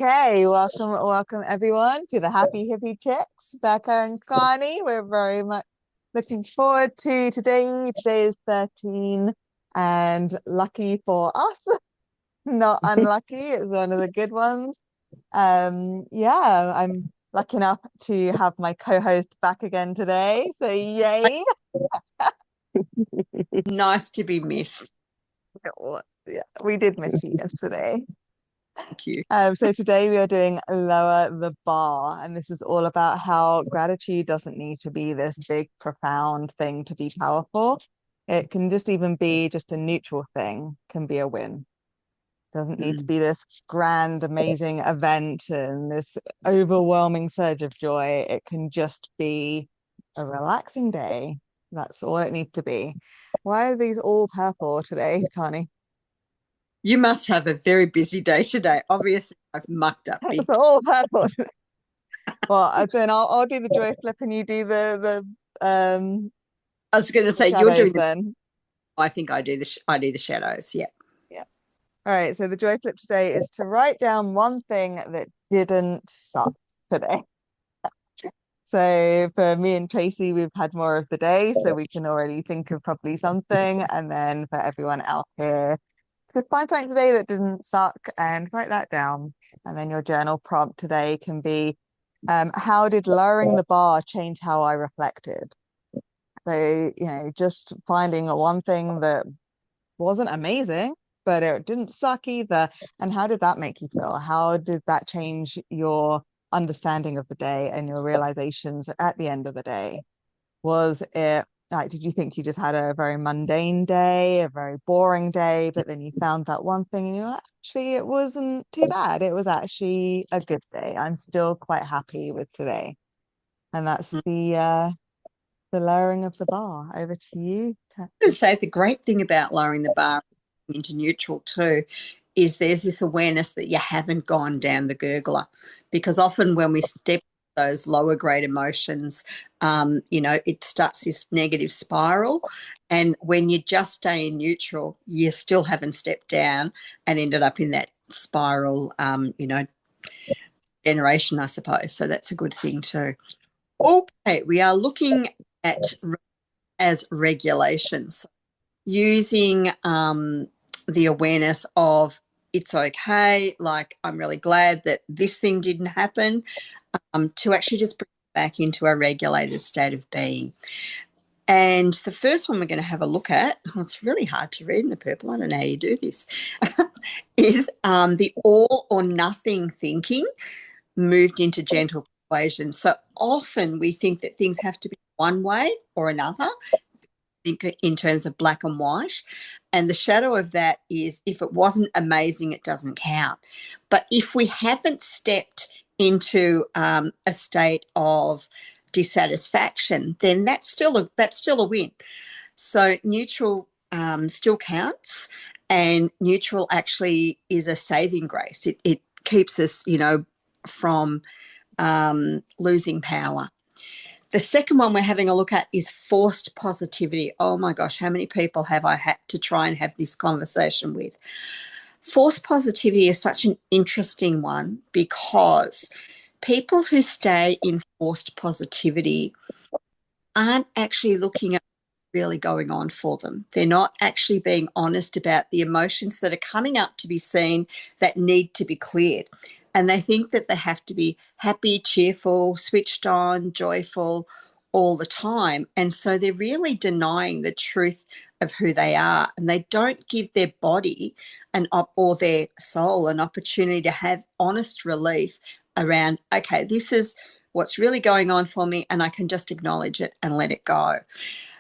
Okay, welcome everyone to the Happy Hippie Chicks, Becca and Karnie. We're very much looking forward to today. Today is 13, and lucky for us, not unlucky. It's one of the good ones. Yeah, I'm lucky enough to have my co-host back again today. So yay. Nice to be missed. Yeah, we did miss you yesterday. Thank you. So today we are doing Lower the Bar, and this is all about how gratitude doesn't need to be this big, profound thing to be powerful. It can just even be just a neutral thing, can be a win. Doesn't need to Mm. be this grand, amazing event and this overwhelming surge of joy. It can just be a relaxing day. That's all it needs to be. Why are these all purple today, Connie? You must have a very busy day today. Obviously, I've mucked up It's big. all purple. Well, then I'll do the joy flip and you do I was going to the say you're shadows doing the. then. I think I do the shadows. Yeah. Yeah. All right. So the joy flip today is to write down one thing that didn't suck today. So for me and Tracy, we've had more of the day, so we can already think of probably something. And then for everyone else here, to find something today that didn't suck and write that down. And then your journal prompt today can be, how did lowering the bar change how I reflected? So, just finding one thing that wasn't amazing, but it didn't suck either. And how did that make you feel? How did that change your understanding of the day and your realizations at the end of the day? Was it like, did you think you just had a very mundane day, a very boring day, but then you found that one thing and you're like, actually, it wasn't too bad. It was actually a good day. I'm still quite happy with today. And that's Mm. the lowering of the bar. Over to you. To say the great thing about lowering the bar into neutral too is there's this awareness that you haven't gone down the gurgler, because often when we step those lower grade emotions, it starts this negative spiral, and when you just stay in neutral, you still haven't stepped down and ended up in that spiral, generation, I suppose. So that's a good thing too. Okay, we are looking at as regulations, using the awareness of it's okay, like I'm really glad that this thing didn't happen, to actually just bring it back into a regulated state of being. And the first one we're going to have a look at, it's really hard to read in the purple, I don't know how you do this, is the all or nothing thinking moved into gentle persuasion. So often we think that things have to be one way or another, think in terms of black and white. And the shadow of that is if it wasn't amazing, it doesn't count. But if we haven't stepped into a state of dissatisfaction, then that's still a win. So neutral still counts, and neutral actually is a saving grace. It keeps us, from losing power. The second one we're having a look at is forced positivity. Oh my gosh, how many people have I had to try and have this conversation with? Forced positivity is such an interesting one because people who stay in forced positivity aren't actually looking at what's really going on for them. They're not actually being honest about the emotions that are coming up to be seen that need to be cleared. And they think that they have to be happy, cheerful, switched on, joyful all the time. And so they're really denying the truth of who they are. And they don't give their body or their soul an opportunity to have honest relief around, okay, this is what's really going on for me, and I can just acknowledge it and let it go.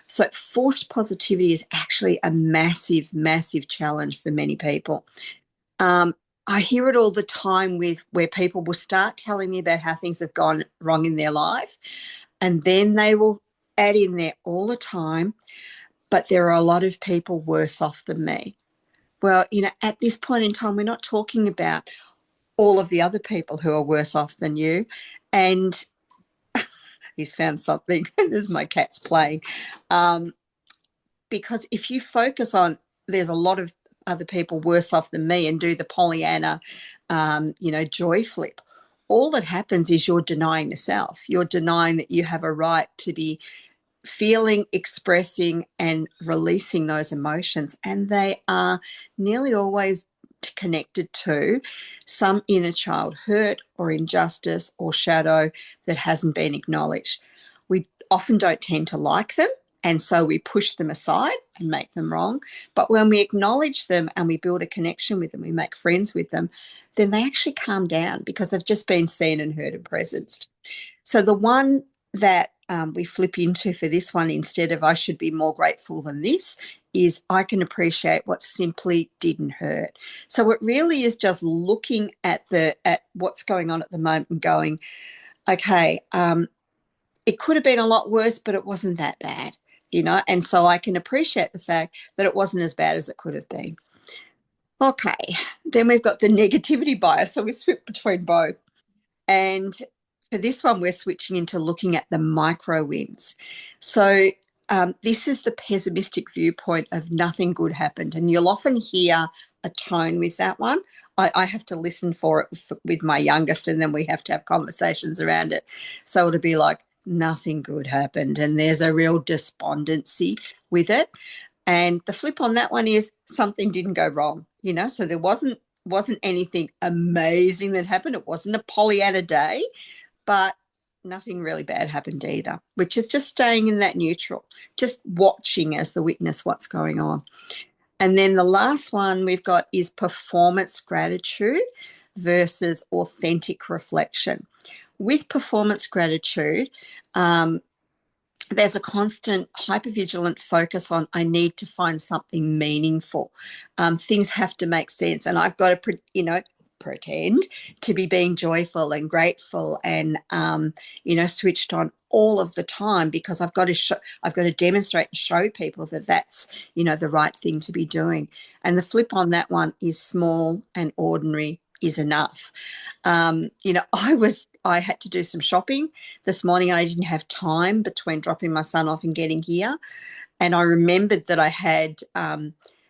So forced positivity is actually a massive, massive challenge for many people. I hear it all the time with where people will start telling me about how things have gone wrong in their life, and then they will add in there all the time, but there are a lot of people worse off than me. Well, at this point in time, we're not talking about all of the other people who are worse off than you. And he's found something. There's my cat's playing. Because if you focus on, there's a lot of other people worse off than me and do the Pollyanna, joy flip. All that happens is you're denying yourself. You're denying that you have a right to be feeling, expressing, and releasing those emotions. And they are nearly always connected to some inner child hurt or injustice or shadow that hasn't been acknowledged. We often don't tend to like them. And so we push them aside and make them wrong. But when we acknowledge them and we build a connection with them, we make friends with them, then they actually calm down because they've just been seen and heard and presenced. So the one that we flip into for this one, instead of I should be more grateful than this, is I can appreciate what simply didn't hurt. So it really is just looking at what's going on at the moment and going, okay, it could have been a lot worse, but it wasn't that bad, and so I can appreciate the fact that it wasn't as bad as it could have been. Okay, then we've got the negativity bias, so we switch between both. And for this one, we're switching into looking at the micro wins. So this is the pessimistic viewpoint of nothing good happened. And you'll often hear a tone with that one. I have to listen for it with my youngest, and then we have to have conversations around it. So it'll be like, nothing good happened. And there's a real despondency with it. And the flip on that one is something didn't go wrong, so there wasn't anything amazing that happened. It wasn't a Pollyanna day, but nothing really bad happened either, which is just staying in that neutral, just watching as the witness what's going on. And then the last one we've got is performance gratitude versus authentic reflection. With performance gratitude, there's a constant hypervigilant focus on I need to find something meaningful. Things have to make sense, and I've got to, pretend to be being joyful and grateful and switched on all of the time, because I've got to demonstrate and show people that that's the right thing to be doing. And the flip on that one is small and ordinary is enough. I had to do some shopping this morning and I didn't have time between dropping my son off and getting here. And I remembered that I had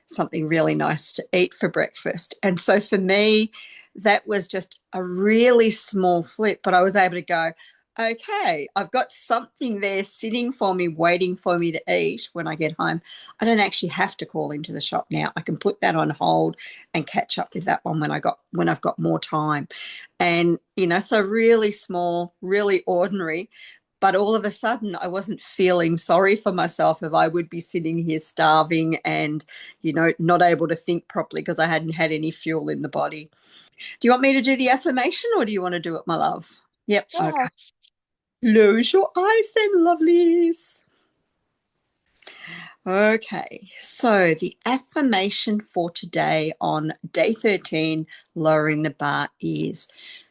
something really nice to eat for breakfast. And so for me, that was just a really small flip, but I was able to go, okay, I've got something there sitting for me, waiting for me to eat when I get home. I don't actually have to call into the shop now. I can put that on hold and catch up with that one when I've got more time. And, so really small, really ordinary. But all of a sudden, I wasn't feeling sorry for myself if I would be sitting here starving and, not able to think properly because I hadn't had any fuel in the body. Do you want me to do the affirmation or do you want to do it, my love? Yep. Go Okay. ahead. Close your eyes then, lovelies. Okay, so the affirmation for today on day 13, lowering the bar, is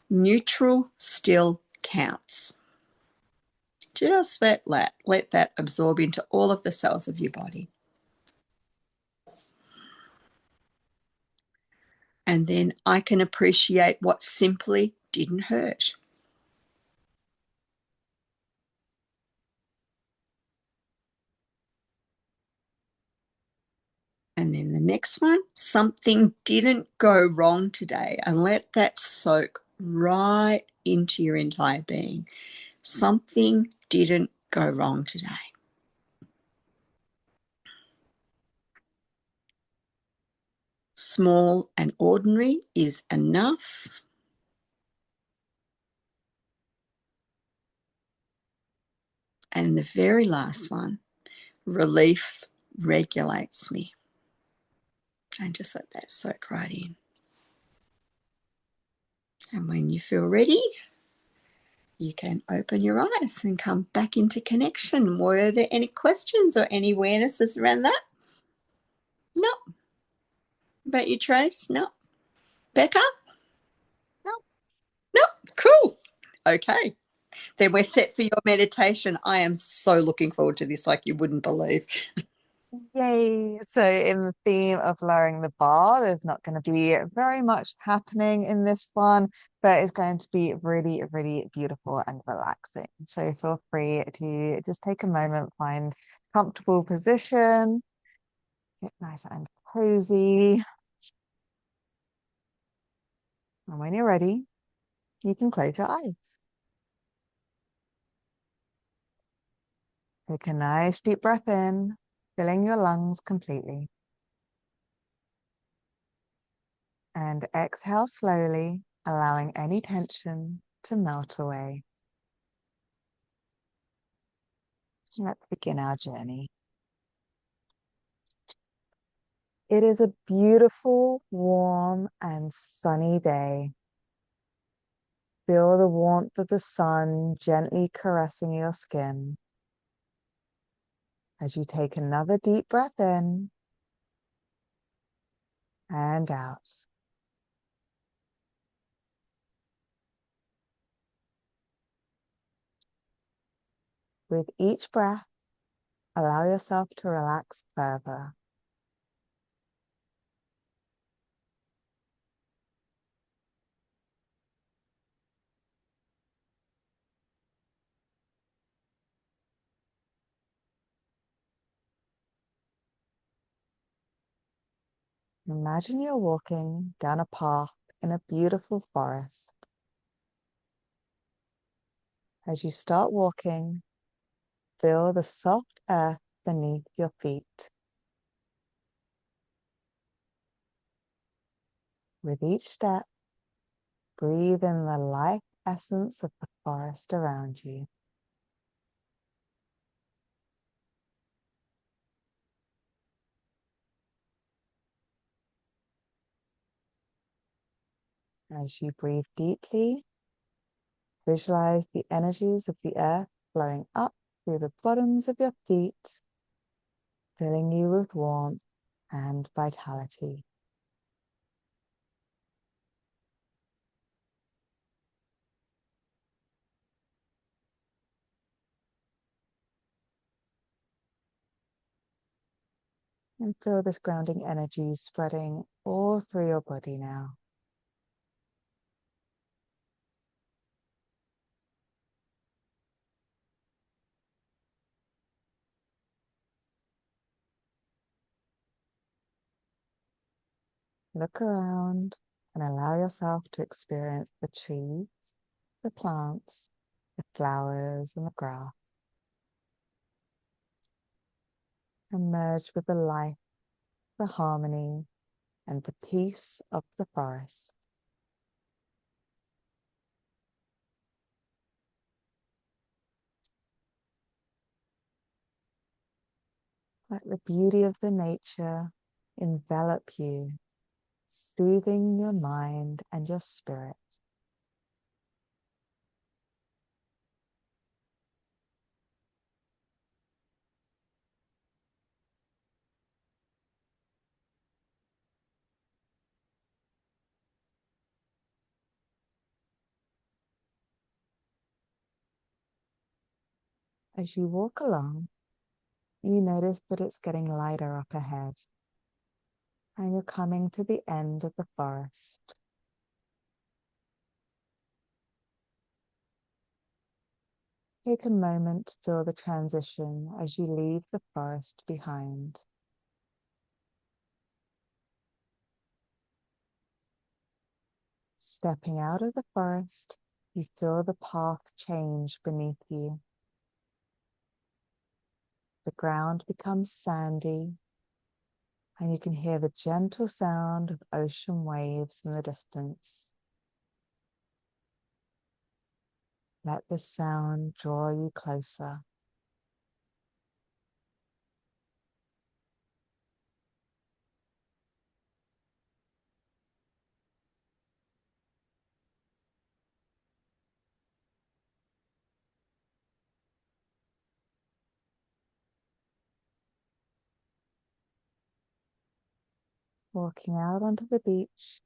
neutral still counts. Just let that absorb into all of the cells of your body. And then I can appreciate what simply didn't hurt. And then the next one, something didn't go wrong today. And let that soak right into your entire being. Something didn't go wrong today. Small and ordinary is enough. And the very last one, relief regulates me. And just let that soak right in. And when you feel ready, you can open your eyes and come back into connection. Were there any questions or any awarenesses around that? No. About you, Trace? No. Becca? No. No. Cool. Okay. Then we're set for your meditation. I am so looking forward to this like you wouldn't believe. Yay. So in the theme of lowering the bar, there's not going to be very much happening in this one, but it's going to be really, really beautiful and relaxing. So feel free to just take a moment, find comfortable position, get nice and cozy. And when you're ready, you can close your eyes. Take a nice deep breath in, filling your lungs completely. And exhale slowly, allowing any tension to melt away. Let's begin our journey. It is a beautiful, warm, and sunny day. Feel the warmth of the sun gently caressing your skin. As you take another deep breath in and out. With each breath, allow yourself to relax further. Imagine you're walking down a path in a beautiful forest. As you start walking, feel the soft earth beneath your feet. With each step, breathe in the life essence of the forest around you. As you breathe deeply, visualize the energies of the earth flowing up through the bottoms of your feet, filling you with warmth and vitality. And feel this grounding energy spreading all through your body now. Look around and allow yourself to experience the trees, the plants, the flowers, and the grass. And merge with the life, the harmony, and the peace of the forest. Let the beauty of the nature envelop you, soothing your mind and your spirit. As you walk along, you notice that it's getting lighter up ahead, and you're coming to the end of the forest. Take a moment to feel the transition as you leave the forest behind. Stepping out of the forest, you feel the path change beneath you. The ground becomes sandy, and you can hear the gentle sound of ocean waves in the distance. Let this sound draw you closer. Walking out onto the beach,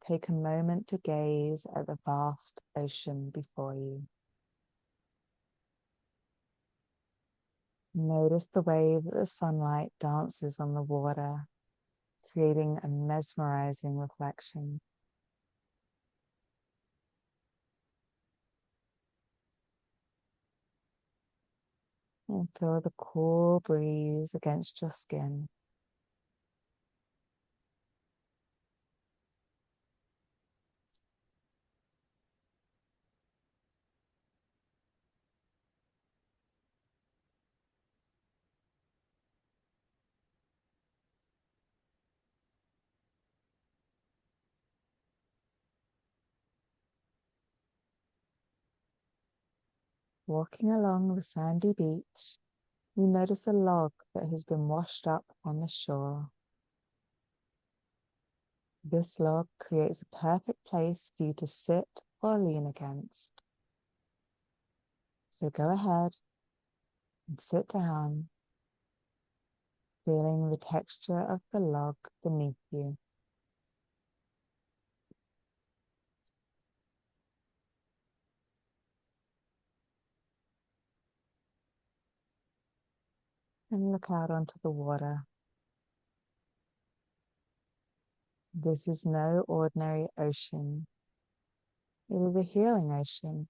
take a moment to gaze at the vast ocean before you. Notice the way that the sunlight dances on the water, creating a mesmerizing reflection. And feel the cool breeze against your skin. Walking along the sandy beach, you notice a log that has been washed up on the shore. This log creates a perfect place for you to sit or lean against. So go ahead and sit down, feeling the texture of the log beneath you. And look out onto the water. This is no ordinary ocean. It is a healing ocean.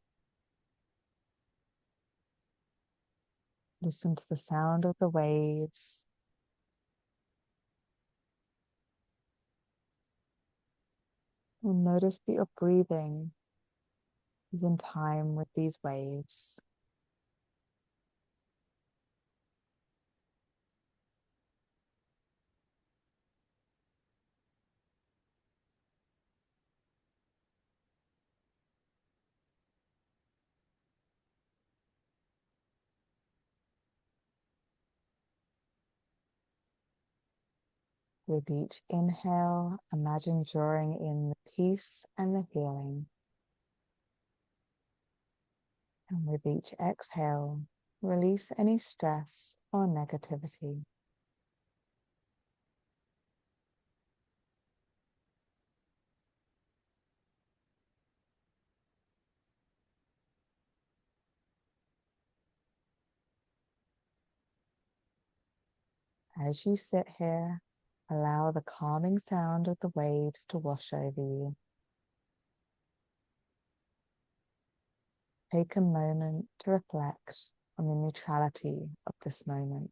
Listen to the sound of the waves. And notice that your breathing is in time with these waves. With each inhale, imagine drawing in the peace and the healing. And with each exhale, release any stress or negativity. As you sit here, allow the calming sound of the waves to wash over you. Take a moment to reflect on the neutrality of this moment.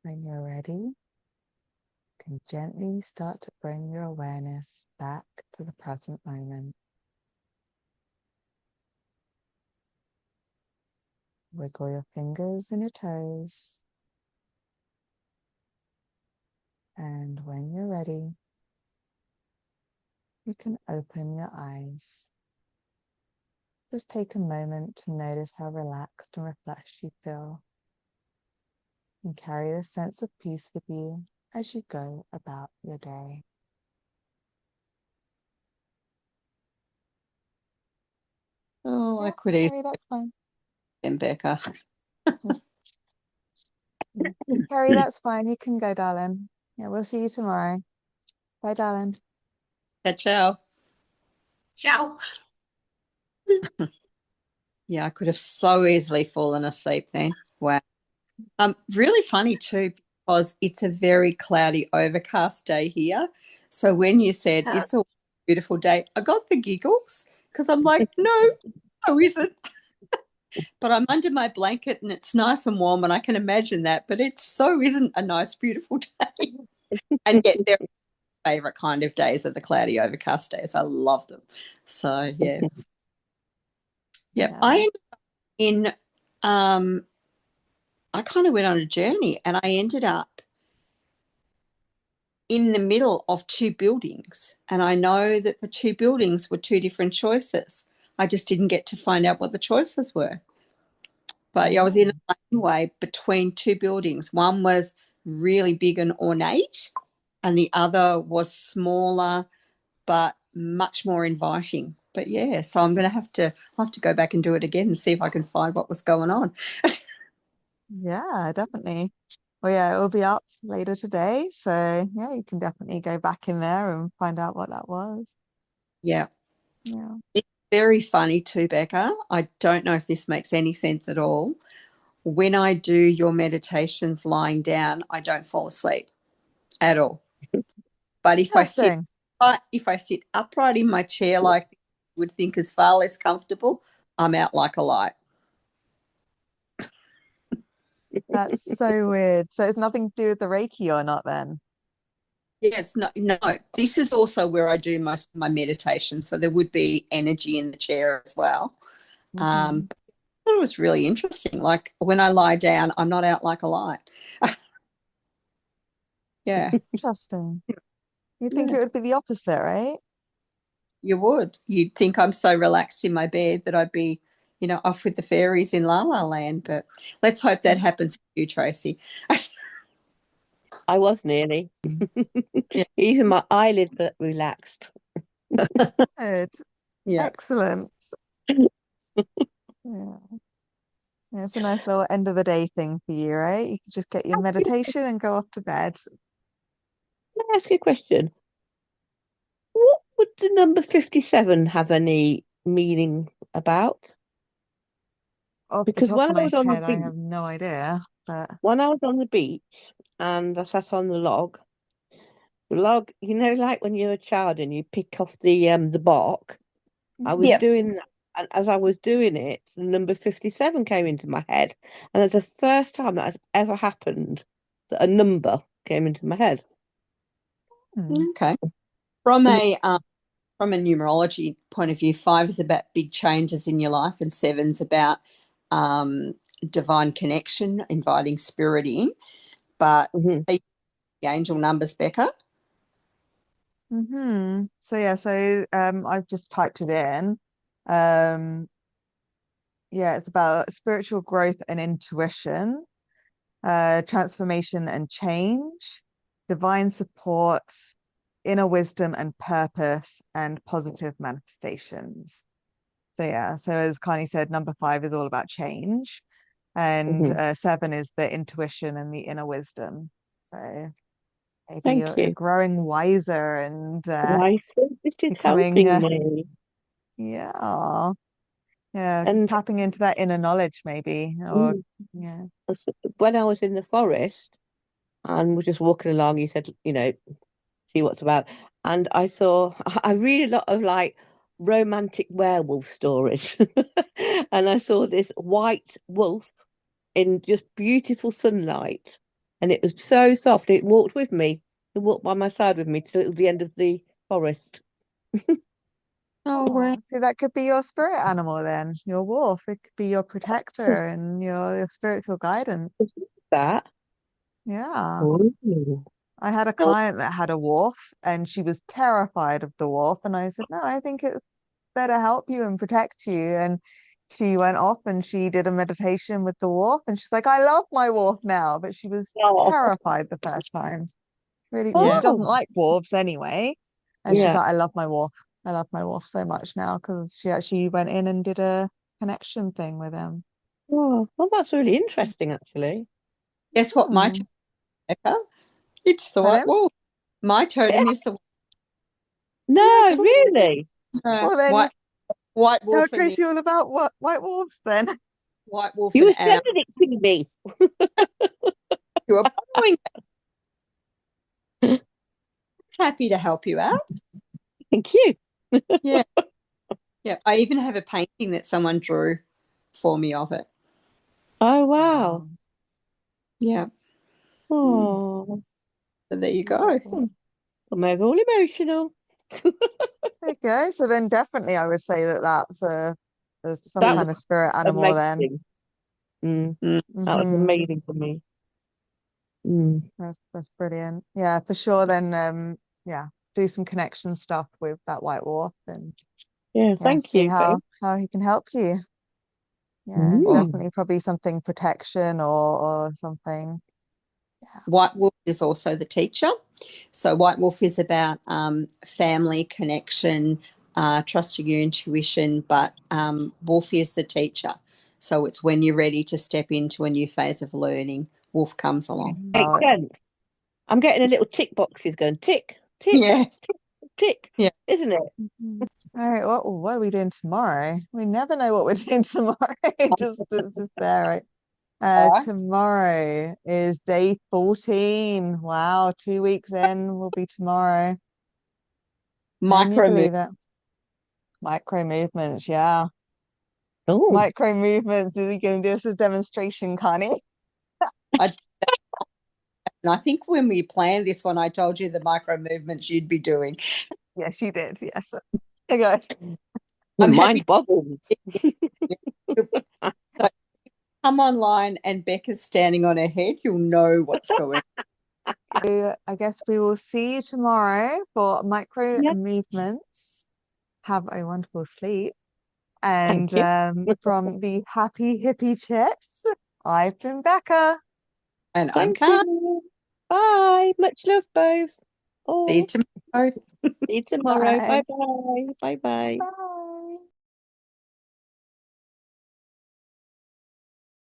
When you're ready, you can gently start to bring your awareness back to the present moment. Wiggle your fingers and your toes. And when you're ready, you can open your eyes. Just take a moment to notice how relaxed and refreshed you feel. And carry this sense of peace with you as you go about your day. Oh, I Yeah, could easily Carrie, that's fine. been Becca. Mm. Carrie, that's fine. You can go, darling. Yeah, we'll see you tomorrow. Bye, darling. Ciao. Ciao. Yeah, I could have so easily fallen asleep then. Wow. Really funny too, because it's a very cloudy, overcast day here. So when you said Yeah. it's a beautiful day, I got the giggles because I'm like, no, isn't. But I'm under my blanket and it's nice and warm, and I can imagine that. But it so isn't a nice, beautiful day. And yet, they're my favorite kind of days are the cloudy, overcast days. I love them. So yeah, yeah. Yeah. I ended in. I kind of went on a journey, and I ended up in the middle of two buildings. And I know that the two buildings were two different choices. I just didn't get to find out what the choices were. But yeah, I was in a laneway between two buildings. One was really big and ornate, and the other was smaller but much more inviting. But yeah, so I'm going to I'll have to go back and do it again and see if I can find what was going on. Yeah, definitely. Well, yeah, it will be up later today. So yeah, you can definitely go back in there and find out what that was. Yeah. Yeah. It's very funny too, Becca. I don't know if this makes any sense at all. When I do your meditations lying down, I don't fall asleep at all. But Interesting. if I sit upright in my chair like you would think is far less comfortable, I'm out like a light. That's so weird. So it's nothing to do with the Reiki or not then? Yes, no. This is also where I do most of my meditation. So there would be energy in the chair as well. Hmm. But I thought it was really interesting. Like when I lie down, I'm not out like a light. Yeah. Interesting. You'd think Yeah. it would be the opposite, right? You would. You'd think I'm so relaxed in my bed that I'd be, off with the fairies in La La Land. But let's hope that happens for you, Tracy. I was nearly. Yeah. Even my eyelids were relaxed. Good. Yeah. Excellent. Yeah. Yeah, it's a nice little end of the day thing for you, right? You can just get your meditation and go off to bed. Can I ask you a question? What would the number 57 have any meaning about? Off the Because top when of I my was on the head, I beach, have no idea, but and I sat on the log, like when you're a child and you pick off the bark, I was Yeah. doing that. And as I was doing it, the number 57 came into my head. And it's the first time that has ever happened that a number came into my head. hmm. Okay. From And a numerology point of view, 5 is about big changes in your life, and 7's about um, divine connection, inviting spirit in. But mhm, are you the angel numbers, Becca? So yeah, I've just typed it in. Um yeah, it's about spiritual growth and intuition, transformation and change, divine support, inner wisdom and purpose, and positive manifestations. So yeah, so as Karnie said, number 5 is all about change, and mhm. 7 is the intuition and the inner wisdom. So maybe Thank you're you. growing wiser and I think this is becoming helping me. yeah, yeah, And tapping into that inner knowledge maybe, or mm, yeah. when I was in the forest and was just walking along, you said, see what's about. And I saw, I read a lot of like romantic werewolf stories. And I saw this white wolf in just beautiful sunlight. And it was so soft. It walked with me. It walked by my side with me to the end of the forest. Oh, well, Oh, see, that could be your spirit animal then, your wolf. It could be your protector and your spiritual guidance. That. Yeah. Ooh. I had a client that had a wolf and she was terrified of the wolf. And I said, no, I think it's there to help you and protect you. And she went off and she did a meditation with the wolf. And she's like, I love my wolf now. But she was Oh, terrified the first time. Really, because she yeah. doesn't oh, like wolves anyway. And she's yeah. like, I love my wolf. I love my wolf so much now because she actually went in and did a connection thing with him. Oh, well, that's really interesting, actually. Guess what my Hmm. totem, Becca? It's the white Pardon? wolf. My Yeah. totem is the You're No, kidding me. really. Well, then white tell wolf and the Tracy all about what white wolves then. white wolf You and were owl. sending it to me. You are borrowing. It's happy to help you out. Thank you. Yeah. Yeah. I even have a painting that someone drew for me of it. Oh, wow. Wow. Yeah. Mm. Oh, So there you go. Beautiful. I'm over all emotional. There you go. So then definitely I would say that there's some That Mm. kind was of spirit animal then. amazing. Mm, Mm. that was Hmm. amazing for me. Mm. That's brilliant. Yeah, for sure. Then yeah, do some connection stuff with that white dwarf and Yeah, yeah, thank see you, babe. how he can help you. Yeah, Well, Mm. definitely probably something protection or something. White Wolf is also the teacher. So White Wolf is about family connection, trusting your intuition, but Wolf is the teacher. So it's when you're ready to step into a new phase of learning, Wolf comes along. Makes Oh, sense. I'm getting a little tick boxes going tick, tick, Yeah, tick, tick, yeah. isn't it? mhm. All right, what are we doing tomorrow? We never know what we're doing tomorrow. It's just there, right? All right. Tomorrow is day 14. Wow, 2 weeks in will be tomorrow. Can you Micro move. believe it? Micro movements, yeah. Oh, Micro movements. Is he going to do us a demonstration, Connie? I, and I think when we planned this one, I told you the micro movements you'd be doing. Yes, you did. Yes. Okay. the I'm happy mind boggles. to so come online and Becca's standing on her head. You'll know what's going So I guess we will see you tomorrow for micro Yeah, movements. Have a wonderful sleep. And thank you. from the Happy Hippie Chips, I've been Becca. on. And I'm Thank Karnie. you. Bye. Much love, both. See you Oh, tomorrow. see you tomorrow. Bye. Bye bye. Bye bye. Bye.